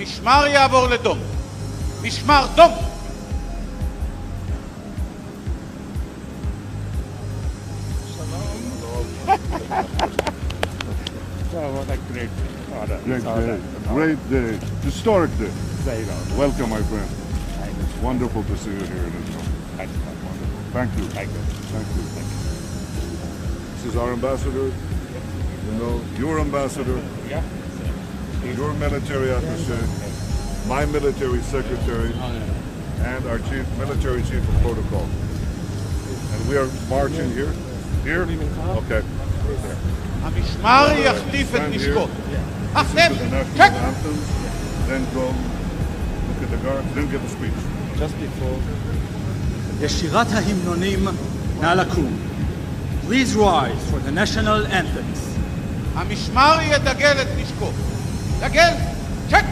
המשמר יעבור לדום. משמר דום! What a great order. Great day. Historic day. Welcome, my friend. It's wonderful to see you here in Israel. Wonderful. Thank you. Thank you. This is our ambassador. You know, your ambassador. Yeah. Your military attaché. My military secretary. And our military chief of protocol. And we are marching here. Here? Okay. המשמר יחטיף את נשקו. Listen to the national anthem, then go look at the guards, then give a speech. Just before. לשירת ההמנונים נא לקום. Please rise for the national anthems. המשמר ידגל את נשקו. דגל! צ'ק!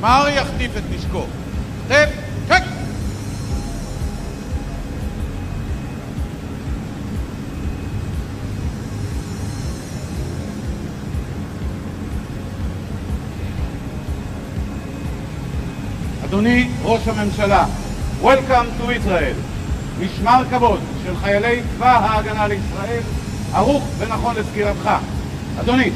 המשמר יחטיף את נשקו. חטף! צ'ק! אדוני ראש הממשלה, Welcome to Israel. משמר כבוד של חיילי צבא ההגנה לישראל, ערוך ונכון לסקירתך. אדוני.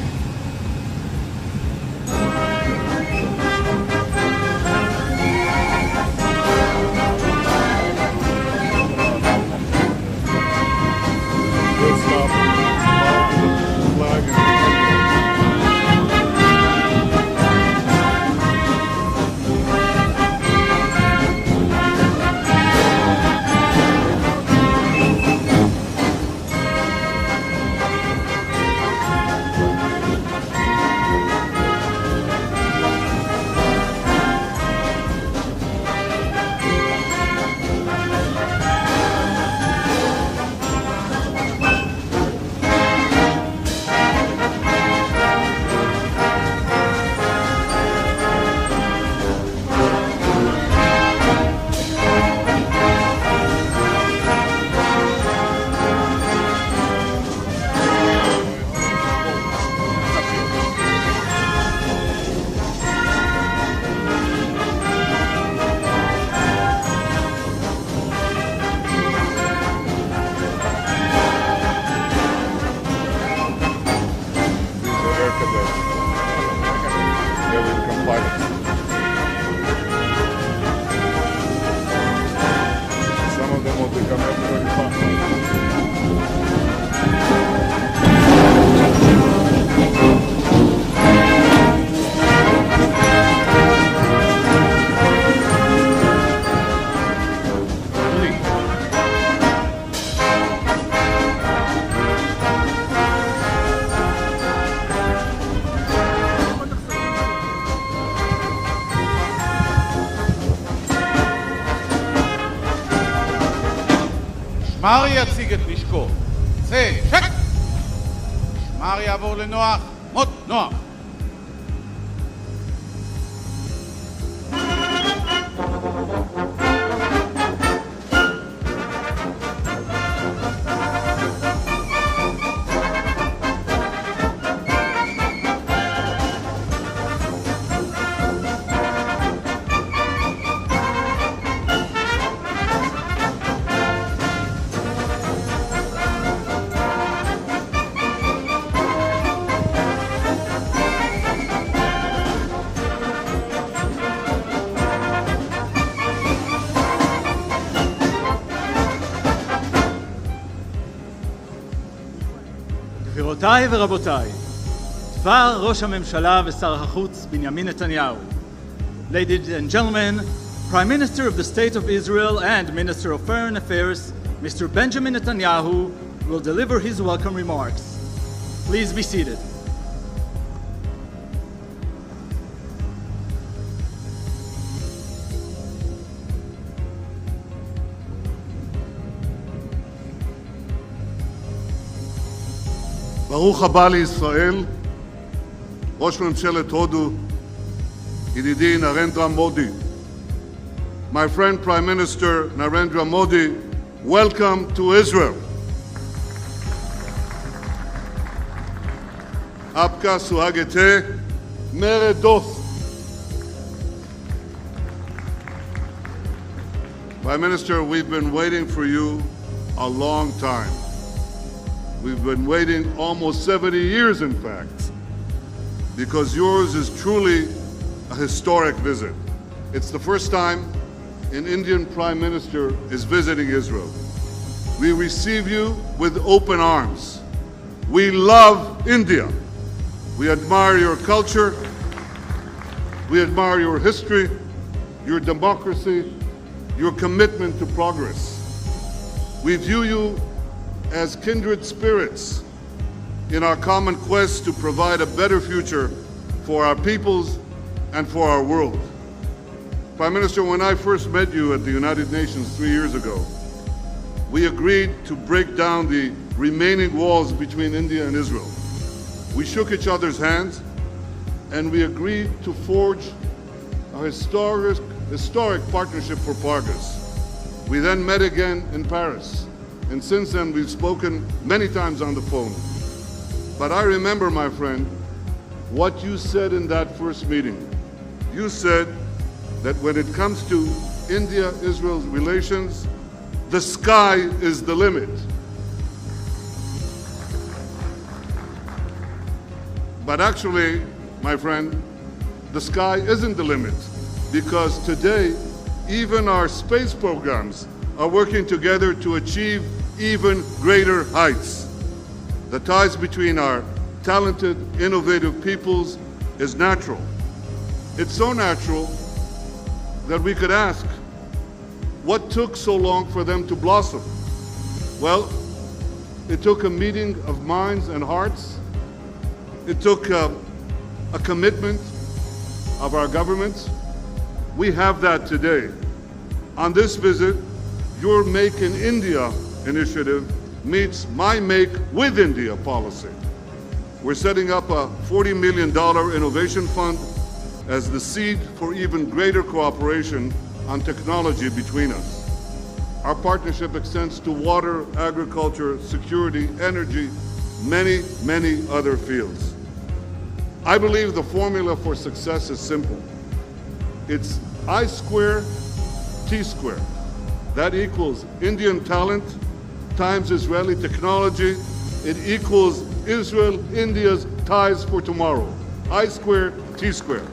משמר יציג את נשקו. צא, שקט! משמר יעבור לנוח. מות, נוח. גבירותיי ורבותיי, דבר ראש הממשלה ושר החוץ בנימין נתניהו. Ladies and gentlemen, Prime Minister of the State of Israel and Minister of Foreign Affairs, Mr. Benjamin Netanyahu, will deliver his welcome remarks. Please be seated. ברוך הבא לישראל, ראש ממשלת הודו, ידידי נרנדרה מודי. My friend Prime Minister Narendra Modi, welcome to Israel. आपका स्वागत है, मेरे दोस्त. Prime Minister, we've been waiting for you a long time. We've been waiting almost 70 years, in fact, because yours is truly a historic visit. It's the first time an Indian Prime Minister is visiting Israel. We receive you with open arms. We love India. We admire your culture. We admire your history, your democracy, your commitment to progress. We view you as kindred spirits in our common quest to provide a better future for our peoples and for our world. Prime Minister, when I first met you at the United Nations 3 years ago, we agreed to break down the remaining walls between India and Israel. We shook each other's hands and we agreed to forge a historic partnership for progress. We then met again in Paris. And since then, we've spoken many times on the phone. But I remember, my friend, what you said in that first meeting. You said that when it comes to India-Israel relations, the sky is the limit. But actually, my friend, the sky isn't the limit, because today, even our space programs are working together to achieve even greater heights. The ties between our talented, innovative peoples is natural. It's so natural that we could ask, what took so long for them to blossom? Well, it took a meeting of minds and hearts. It took a commitment of our governments. We have that today. On this visit, your Make in India initiative meets my Make with India policy. We're setting up a $40 million innovation fund as the seed for even greater cooperation on technology between us. Our partnership extends to water, agriculture, security, energy, many, many other fields. I believe the formula for success is simple. It's I square, T square. That equals Indian talent times Israeli technology. It equals Israel, India's ties for tomorrow. I square, T square.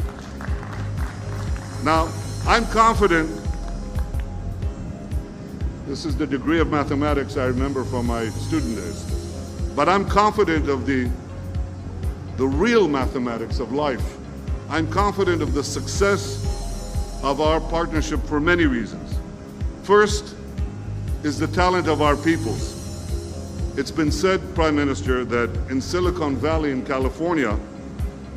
Now, I'm confident, this is the degree of mathematics I remember from my student days, but I'm confident of the real mathematics of life. I'm confident of the success of our partnership for many reasons. First is the talent of our peoples. It's been said, Prime Minister, that in Silicon Valley in California,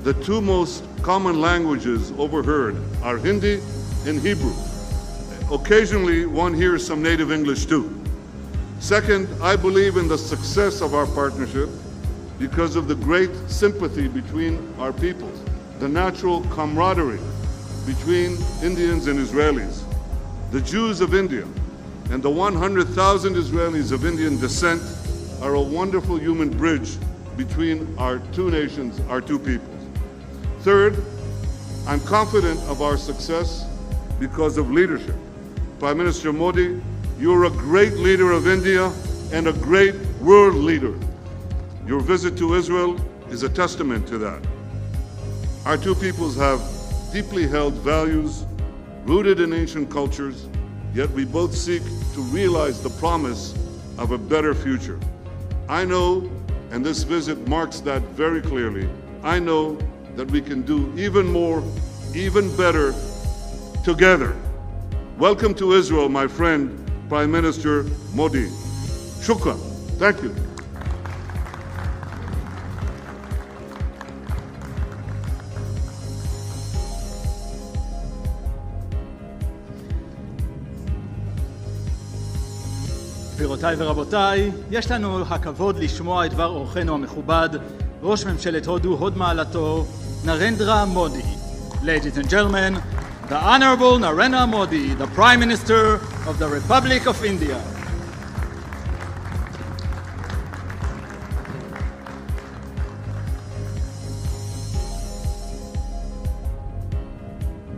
the two most common languages overheard are Hindi and Hebrew. Occasionally, one hears some native English too. Second, I believe in the success of our partnership because of the great sympathy between our peoples, the natural camaraderie between Indians and Israelis. The Jews of India and the 100,000 Israelis of Indian descent are a wonderful human bridge between our two nations, our two peoples. Third, I'm confident of our success because of leadership. Prime Minister Modi, you're a great leader of India and a great world leader. Your visit to Israel is a testament to that. Our two peoples have deeply held values rooted in ancient cultures, yet we both seek to realize the promise of a better future. I know, and this visit marks that very clearly, I know that we can do even more, even better together. Welcome to Israel, my friend, Prime Minister Modi. Shukran. Thank you. גבירותיי ורבותיי, יש לנו הכבוד לשמוע את דבר אורחנו המכובד, ראש ממשלת הודו, הוד מעלתו, נרנדרה מודי. Ladies and gentlemen, the Honorable Narendra Modi, the Prime Minister of the Republic of India.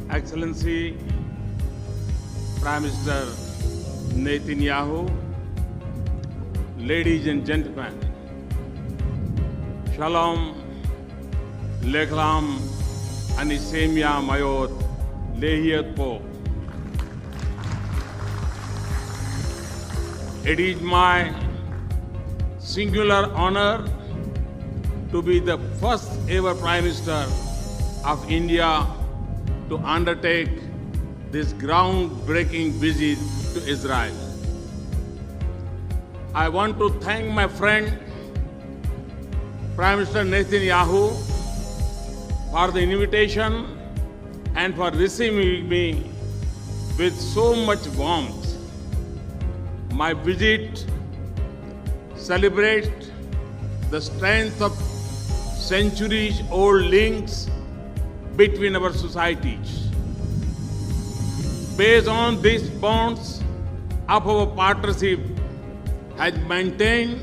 Excellency Prime Minister Netanyahu, ladies and gentlemen, Shalom, Leklam, Anisemia Mayot, Lehiat Po. It is my singular honor to be the first ever Prime Minister of India to undertake this groundbreaking visit to Israel. I want to thank my friend Prime Minister Netanyahu for the invitation and for receiving me with so much warmth. My visit celebrates the strength of centuries-old links between our societies. Based on these bonds of our partnership has maintained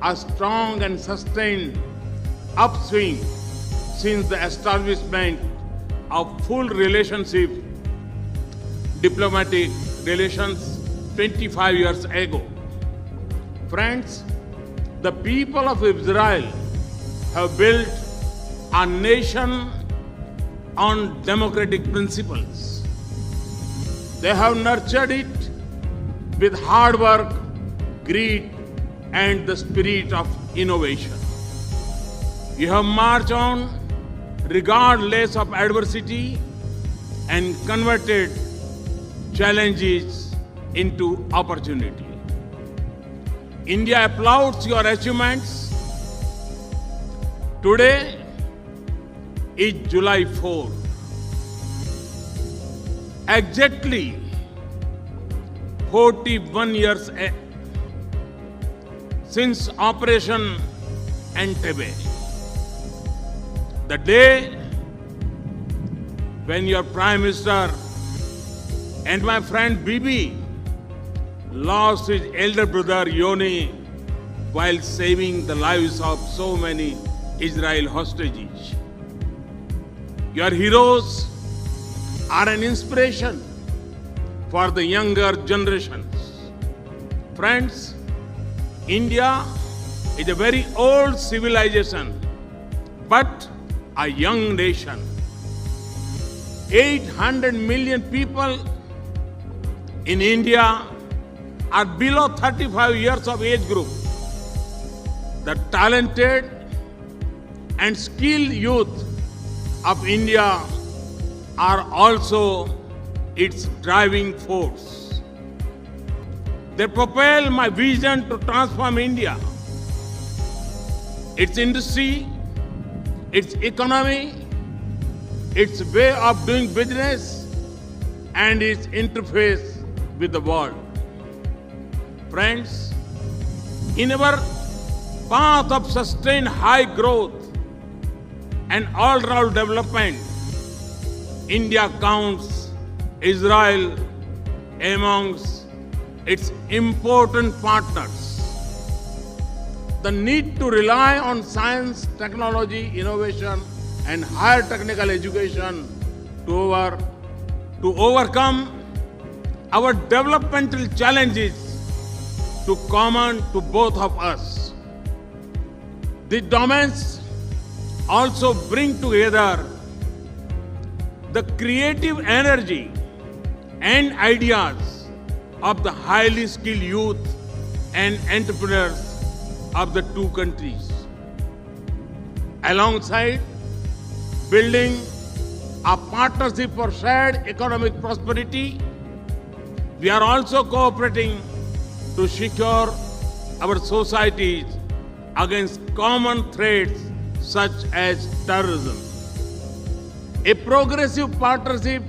a strong and sustained upswing since the establishment of full relationship, diplomatic relations 25 years ago. Friends, the people of Israel have built a nation on democratic principles. They have nurtured it with hard work, greed, and the spirit of innovation. You have marched on regardless of adversity and converted challenges into opportunity. India applauds your achievements. Today is July 4th. Exactly 41 years since Operation Entebbe. The day when your Prime Minister and my friend Bibi lost his elder brother Yoni while saving the lives of so many Israel hostages. Your heroes are an inspiration for the younger generations. Friends, India is a very old civilization, but a young nation. 800 million people in India are below 35 years of age group. The talented and skilled youth of India are also its driving force. They propel my vision to transform India, its industry, its economy, its way of doing business, and its interface with the world. Friends, In our path of sustained high growth and all-round development, India counts Israel amongst its important partners. The need to rely on science, technology, innovation, and higher technical education to overcome our developmental challenges to common to both of us. The domains also bring together the creative energy and ideas of the highly skilled youth and entrepreneurs of the two countries. Alongside building a partnership for shared economic prosperity, we are also cooperating to secure our societies against common threats such as terrorism. A progressive partnership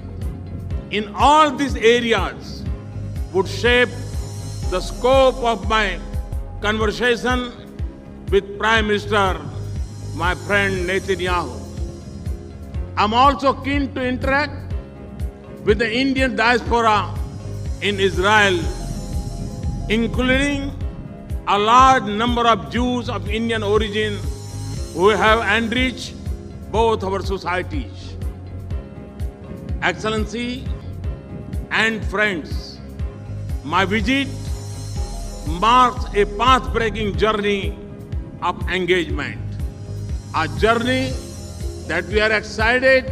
in all these areas would shape the scope of my conversation with Prime Minister, my friend Netanyahu. I'm also keen to interact with the Indian diaspora in Israel, including a large number of Jews of Indian origin who have enriched both our societies. Excellency and friends, my visit marks a path-breaking journey of engagement, a journey that we are excited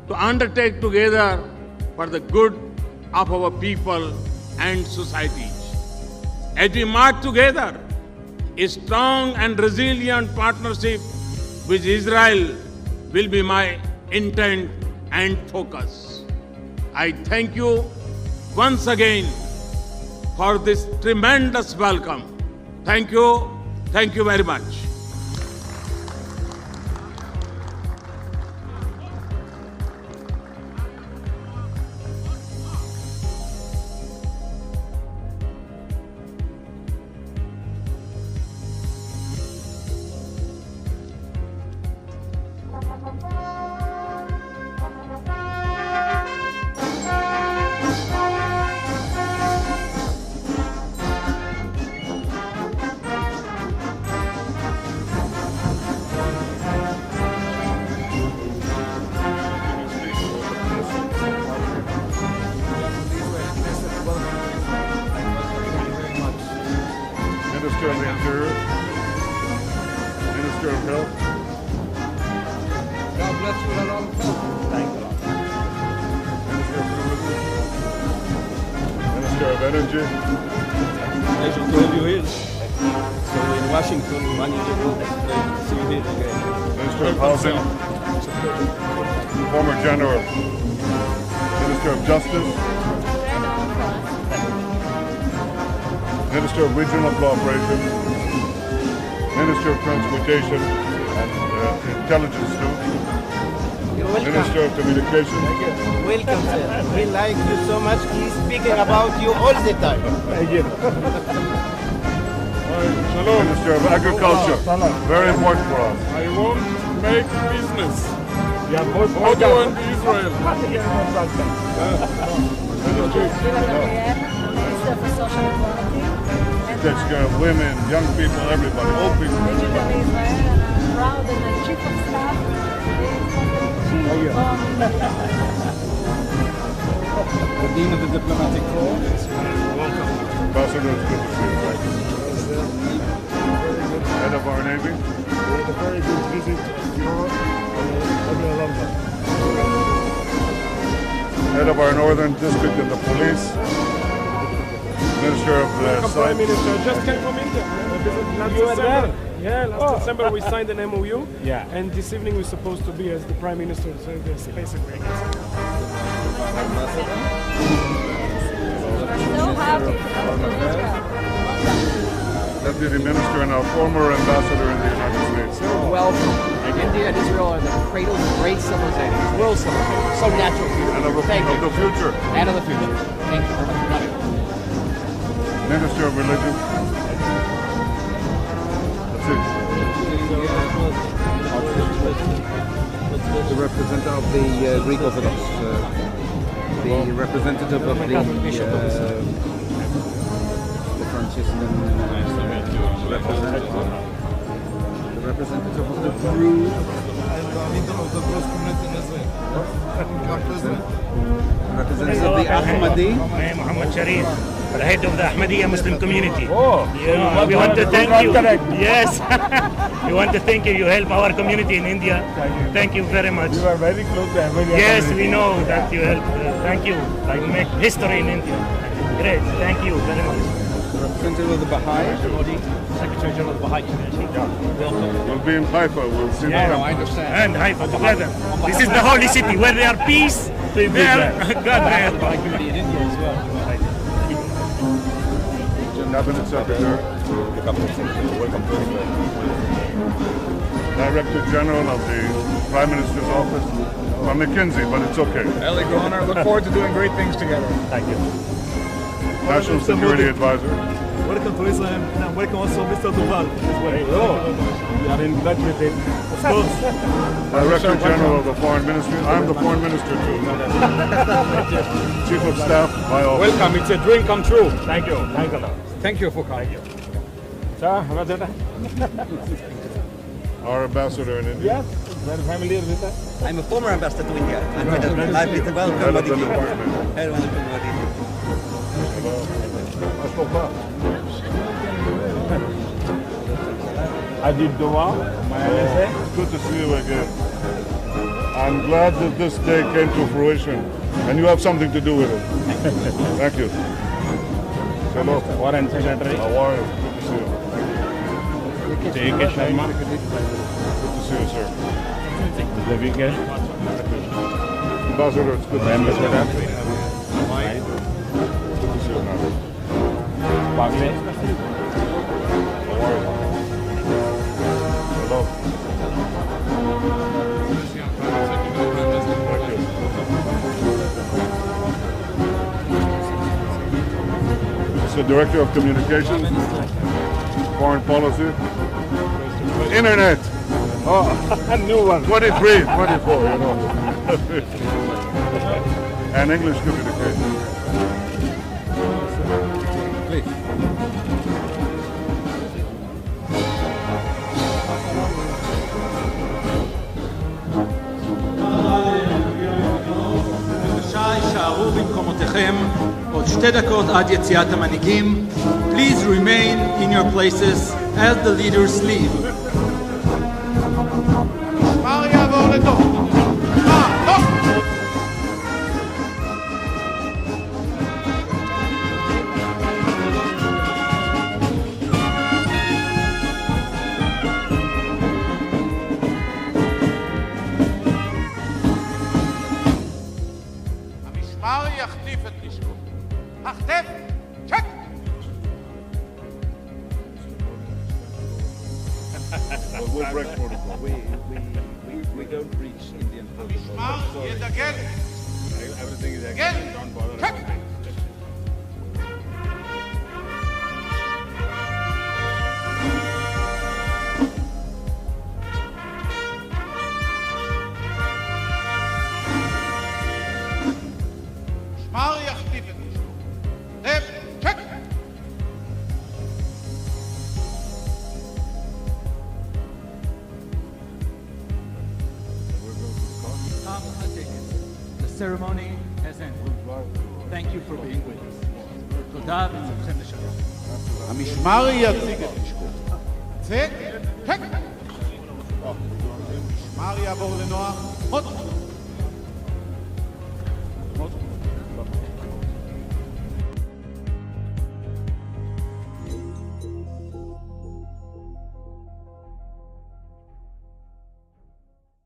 to undertake together for the good of our people and societies. As we march together, a strong and resilient partnership with Israel will be my intent and focus. I thank you once again for this tremendous welcome. Thank you very much. Minister of the Interior, Minister of Health. God bless you and all the people. Thank you. Minister of Tourism, Minister of Energy, Pleasure to have you here. So in Washington, money to do. See you here again. Minister of Housing, former General, Minister of Justice, Minister of Regional Cooperation, Minister of Transportation and Intelligence too, You're welcome. Minister of Communication, Welcome, sir. We like you so much. He's speaking about you all the time. Minister of Agriculture, very important for us. I want to make business. Odo and Israel. Minister for Social Equality. She takes care of women, young people, everybody, old people. Digital Israel, and I'm proud that the Chief of Staff is The Dean of the Diplomatic Corps. Ambassador, it's good to see you. Thank you. Head of our Navy. We had a very good visit of Europe and London. Head of our Northern District of the Police. Minister of the Prime Science. Minister just came from India. Last December. Yeah, last December we signed an MOU. Yeah. And this evening we're supposed to be as the Prime Minister of the Space Agreement. so happy to come to Israel. Deputy Minister and our former Ambassador in the United States. Welcome. India and Israel are the cradles of great civilizations, world civilizations, so natural to you. And of Thank you. the future. And of the future. Thank you very much for coming. Minister of Religion. The representative of the Greek Orthodox, the representative of the Franciscan representative, the representative of the Druze, representative of the Ahmadi. Muhammad Sharif, the head of the Ahmadiyya Muslim community. We want to thank you. Yes, we want to thank you. You help our community in India. Thank you very much. You are very close to Ahmadiyya. Yes, we know that you help. Thank you. I make history in India. Great. Thank you very much. Representative of the Baha'i. Secretary General of the Baha'i Community. We'll be in Haifa. We'll see Yeah, them. no, I understand. And Haifa together. This is the holy city where there are peace. There, God may help. Baha'i community in India as well. Cabinet Secretary. Welcome to England. Director General of the Prime Minister's Office. From McKinsey, but it's okay. Eli Groner, look forward to doing great things together. Thank you. National Security Advisor. Welcome to Israel, and welcome also Mr. Duval as well. We are in touch with him. Of course. Director General of the Foreign Ministry. I'm the Foreign Minister too. Chief of Staff, my office. Welcome, it's a dream come true. Thank you. Thank you. Thank you for coming. Sir, what is that? Our ambassador in India. Yes, very familiar with that. I'm a former ambassador to India. And I've been welcome. Head of the department. Adib Dua, my LSA. Good to see you again. I'm glad that this day came to fruition, and you have something to do with it. Thank you. Hello. Foreign Secretary. How are you? Good to see you. J.K. Sharma. Good to see you, sir. Devike. Ambassador, it's good to see you. Ambassador. Good to see you, man. Bagle. How are you? Hello. The Director of Communications, Foreign Policy, Internet. Oh, a new one. 23, 24, you know. And English Communications. Please. בבקשה יישארו במקומותיכם עוד 2 דקות עד יציאת המנהיגים. Please remain in your places as the leaders leave. משמר יעבור לתוך. טוב. המשמר יחטיף את נשקו. החטף, צ'ק! We'll break protocol. We don't reach Indian protocol. המשמר ידגל. Everything is דגל, don't bother. צ'ק! משמר יחטיף את נשקו. החטף, צ'ק! The ceremony has ended. Thank you for being with us. תודה וצאתכם לשלום. המשמר יציג את נשקו. צא, צ'ק! המשמר יעבור לנוח. עוד.